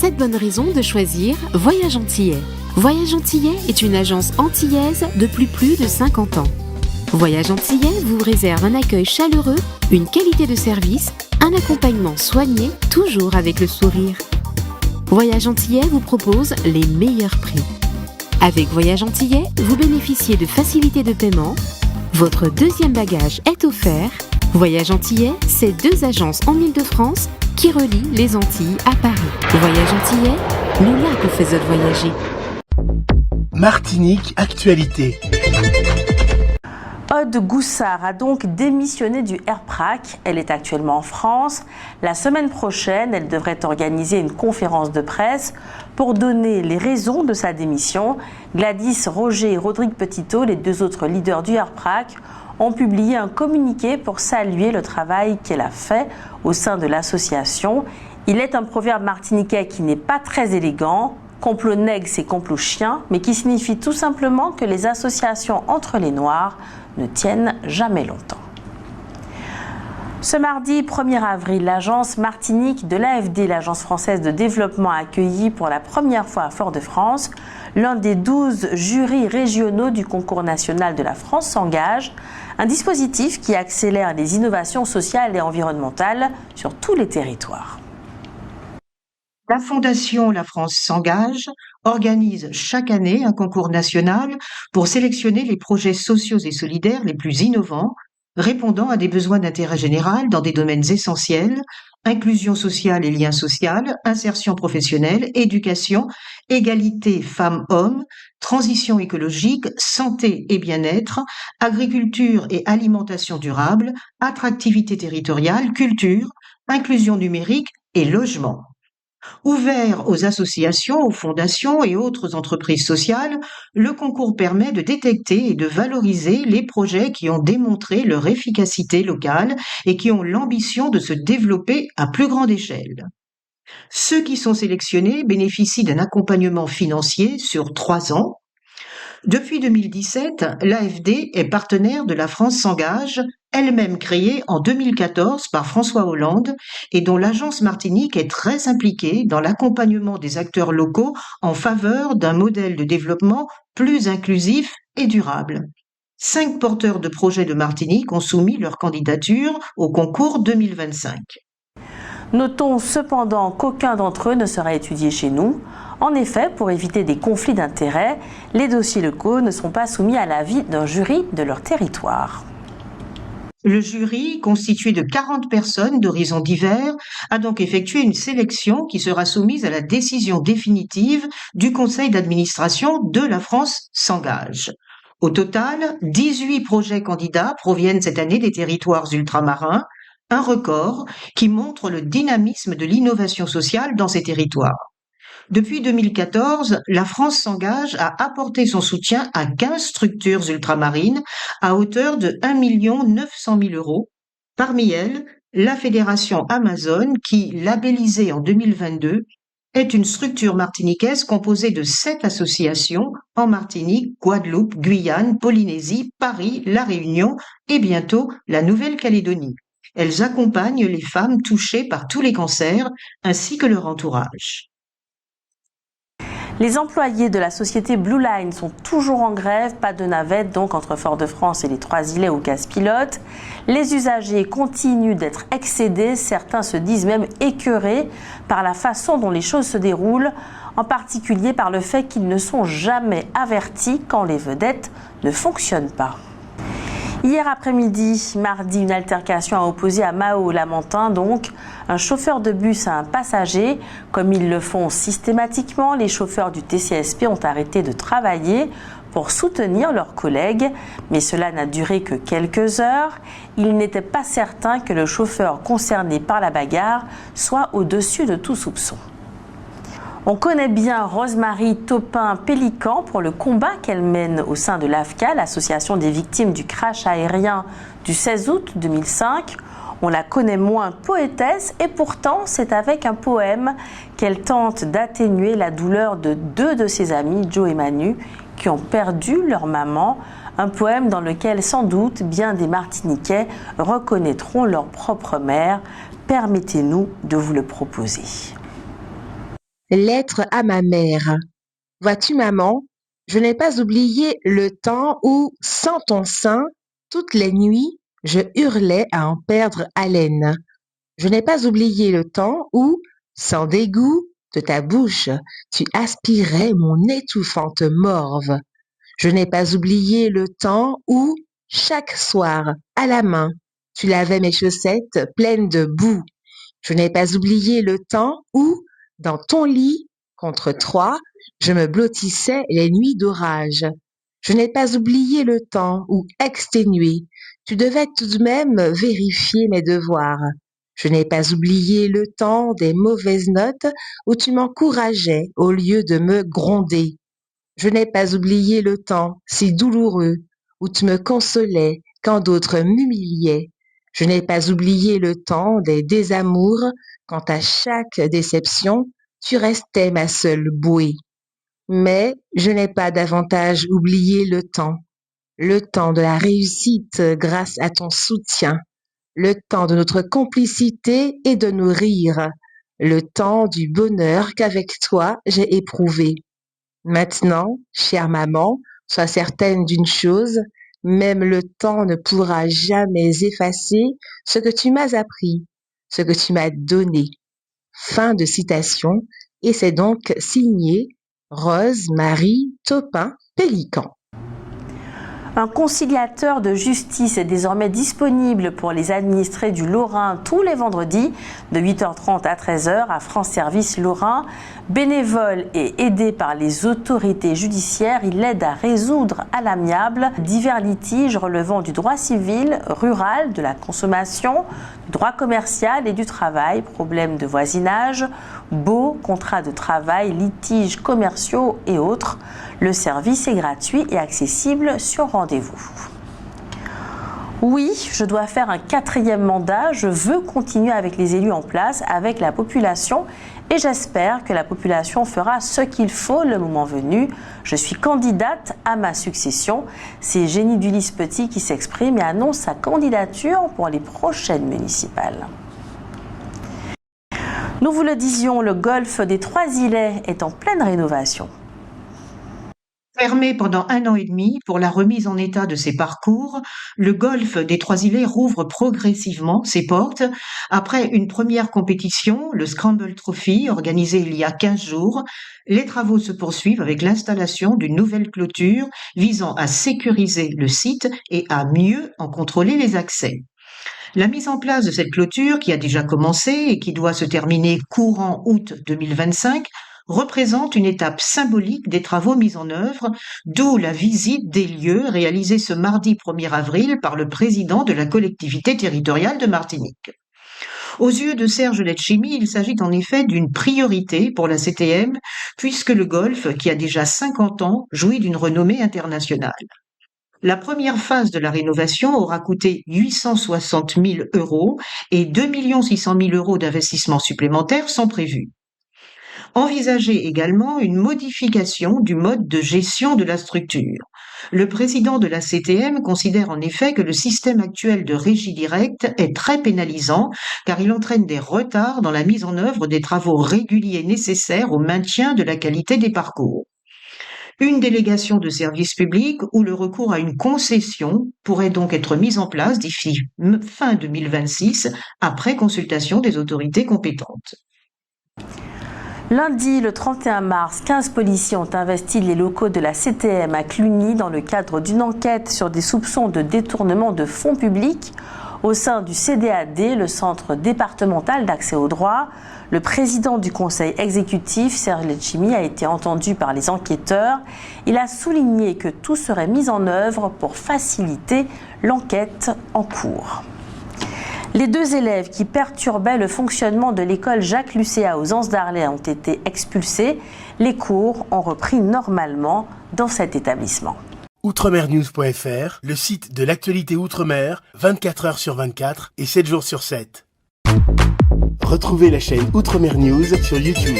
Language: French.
7 bonnes raisons de choisir Voyage Antillais. Voyage Antillais est une agence antillaise depuis plus de 50 ans. Voyage Antillais vous réserve un accueil chaleureux, une qualité de service, un accompagnement soigné, toujours avec le sourire. Voyage Antillais vous propose les meilleurs prix. Avec Voyage Antillais, vous bénéficiez de facilités de paiement. Votre deuxième bagage est offert. Voyage Antillais, c'est 2 agences en Île-de-France qui relient les Antilles à Paris. Voyage Antillais, nous là vous faisons voyager. Martinique Actualité. Aude Goussard a donc démissionné du RPRAC. Elle est actuellement en France. La semaine prochaine, elle devrait organiser une conférence de presse pour donner les raisons de sa démission. Gladys Roger et Rodrigue Petitot, les 2 autres leaders du RPRAC, ont publié un communiqué pour saluer le travail qu'elle a fait au sein de l'association. Il est un proverbe martiniquais qui n'est pas très élégant. Complot nègre, c'est complot chien, mais qui signifie tout simplement que les associations entre les Noirs ne tiennent jamais longtemps. Ce mardi 1er avril, l'agence Martinique de l'AFD, l'Agence française de développement, a accueilli pour la première fois à Fort-de-France l'un des 12 jurys régionaux du concours national de la France s'engage, un dispositif qui accélère les innovations sociales et environnementales sur tous les territoires. La Fondation La France s'engage organise chaque année un concours national pour sélectionner les projets sociaux et solidaires les plus innovants, répondant à des besoins d'intérêt général dans des domaines essentiels: inclusion sociale et lien social, insertion professionnelle, éducation, égalité femmes-hommes, transition écologique, santé et bien-être, agriculture et alimentation durable, attractivité territoriale, culture, inclusion numérique et logement. Ouvert aux associations, aux fondations et autres entreprises sociales, le concours permet de détecter et de valoriser les projets qui ont démontré leur efficacité locale et qui ont l'ambition de se développer à plus grande échelle. Ceux qui sont sélectionnés bénéficient d'un accompagnement financier sur 3 ans. Depuis 2017, l'AFD est partenaire de La France s'engage, elle-même créée en 2014 par François Hollande et dont l'agence Martinique est très impliquée dans l'accompagnement des acteurs locaux en faveur d'un modèle de développement plus inclusif et durable. 5 porteurs de projets de Martinique ont soumis leur candidature au concours 2025. Notons cependant qu'aucun d'entre eux ne sera étudié chez nous. En effet, pour éviter des conflits d'intérêts, les dossiers locaux ne sont pas soumis à l'avis d'un jury de leur territoire. Le jury, constitué de 40 personnes d'horizons divers, a donc effectué une sélection qui sera soumise à la décision définitive du conseil d'administration de La France s'engage. Au total, 18 projets candidats proviennent cette année des territoires ultramarins, un record qui montre le dynamisme de l'innovation sociale dans ces territoires. Depuis 2014, la France s'engage à apporter son soutien à 15 structures ultramarines à hauteur de 1 900 000 €. Parmi elles, la Fédération Amazone qui, labellisée en 2022, est une structure martiniquaise composée de 7 associations en Martinique, Guadeloupe, Guyane, Polynésie, Paris, La Réunion et bientôt la Nouvelle-Calédonie. Elles accompagnent les femmes touchées par tous les cancers ainsi que leur entourage. Les employés de la société Blue Line sont toujours en grève, pas de navette donc entre Fort-de-France et les 3 îlets au gaz-pilote. Les usagers continuent d'être excédés, certains se disent même écœurés par la façon dont les choses se déroulent, en particulier par le fait qu'ils ne sont jamais avertis quand les vedettes ne fonctionnent pas. Hier après-midi, mardi, une altercation a opposé à Mahau-Lamentin, donc, un chauffeur de bus à un passager. Comme ils le font systématiquement, les chauffeurs du TCSP ont arrêté de travailler pour soutenir leurs collègues, mais cela n'a duré que quelques heures. Il n'était pas certain que le chauffeur concerné par la bagarre soit au-dessus de tout soupçon. On connaît bien Rosemary Topin-Pélican pour le combat qu'elle mène au sein de l'AFCA, l'association des victimes du crash aérien du 16 août 2005. On la connaît moins poétesse et pourtant c'est avec un poème qu'elle tente d'atténuer la douleur de 2 de ses amis, Joe et Manu, qui ont perdu leur maman. Un poème dans lequel sans doute bien des Martiniquais reconnaîtront leur propre mère. Permettez-nous de vous le proposer. Lettre à ma mère. Vois-tu, maman, je n'ai pas oublié le temps où, sans ton sein, toutes les nuits, je hurlais à en perdre haleine. Je n'ai pas oublié le temps où, sans dégoût de ta bouche, tu aspirais mon étouffante morve. Je n'ai pas oublié le temps où, chaque soir, à la main, tu lavais mes chaussettes pleines de boue. Je n'ai pas oublié le temps où, dans ton lit, contre 3, je me blottissais les nuits d'orage. Je n'ai pas oublié le temps où, exténué, tu devais tout de même vérifier mes devoirs. Je n'ai pas oublié le temps des mauvaises notes où tu m'encourageais au lieu de me gronder. Je n'ai pas oublié le temps si douloureux où tu me consolais quand d'autres m'humiliaient. Je n'ai pas oublié le temps des désamours quand à chaque déception, tu restais ma seule bouée. Mais je n'ai pas davantage oublié le temps de la réussite grâce à ton soutien, le temps de notre complicité et de nos rires, le temps du bonheur qu'avec toi j'ai éprouvé. Maintenant, chère maman, sois certaine d'une chose, même le temps ne pourra jamais effacer ce que tu m'as appris, ce que tu m'as donné. Fin de citation, et c'est donc signé Rose Marie Topin Pélican. Un conciliateur de justice est désormais disponible pour les administrés du Lorrain tous les vendredis de 8h30 à 13h à France Service Lorrain. Bénévole et aidé par les autorités judiciaires, il aide à résoudre à l'amiable divers litiges relevant du droit civil, rural, de la consommation, du droit commercial et du travail, problèmes de voisinage, baux, contrats de travail, litiges commerciaux et autres. Le service est gratuit et accessible sur rendez-vous. Oui, je dois faire un 4e mandat. Je veux continuer avec les élus en place, avec la population, et j'espère que la population fera ce qu'il faut le moment venu. Je suis candidate à ma succession. C'est Génie Dulis-Petit qui s'exprime et annonce sa candidature pour les prochaines municipales. Nous vous le disions, le golfe des Trois-Îlets est en pleine rénovation. Fermé pendant 1 an et demi pour la remise en état de ses parcours, le golfe des Trois-Îlets rouvre progressivement ses portes. Après une première compétition, le Scramble Trophy, organisé il y a 15 jours, les travaux se poursuivent avec l'installation d'une nouvelle clôture visant à sécuriser le site et à mieux en contrôler les accès. La mise en place de cette clôture, qui a déjà commencé et qui doit se terminer courant août 2025, représente une étape symbolique des travaux mis en œuvre, d'où la visite des lieux réalisée ce mardi 1er avril par le président de la collectivité territoriale de Martinique. Aux yeux de Serge Letchimy, il s'agit en effet d'une priorité pour la CTM, puisque le golfe, qui a déjà 50 ans, jouit d'une renommée internationale. La première phase de la rénovation aura coûté 860 000 € et 2 600 000 € d'investissements supplémentaires sont prévus. Envisager également une modification du mode de gestion de la structure. Le président de la CTM considère en effet que le système actuel de régie directe est très pénalisant car il entraîne des retards dans la mise en œuvre des travaux réguliers nécessaires au maintien de la qualité des parcours. Une délégation de service public ou le recours à une concession pourrait donc être mise en place d'ici fin 2026 après consultation des autorités compétentes. Lundi, le 31 mars, 15 policiers ont investi les locaux de la CTM à Cluny dans le cadre d'une enquête sur des soupçons de détournement de fonds publics. Au sein du CDAD, le Centre départemental d'accès au droit, le président du conseil exécutif, Serge Letchimy, a été entendu par les enquêteurs. Il a souligné que tout serait mis en œuvre pour faciliter l'enquête en cours. Les 2 élèves qui perturbaient le fonctionnement de l'école Jacques Lucéa aux Anses d'Arlay ont été expulsés. Les cours ont repris normalement dans cet établissement. Outremernews.fr, le site de l'actualité Outre-mer, 24 heures sur 24 et 7 jours sur 7. Retrouvez la chaîne Outremer News sur YouTube.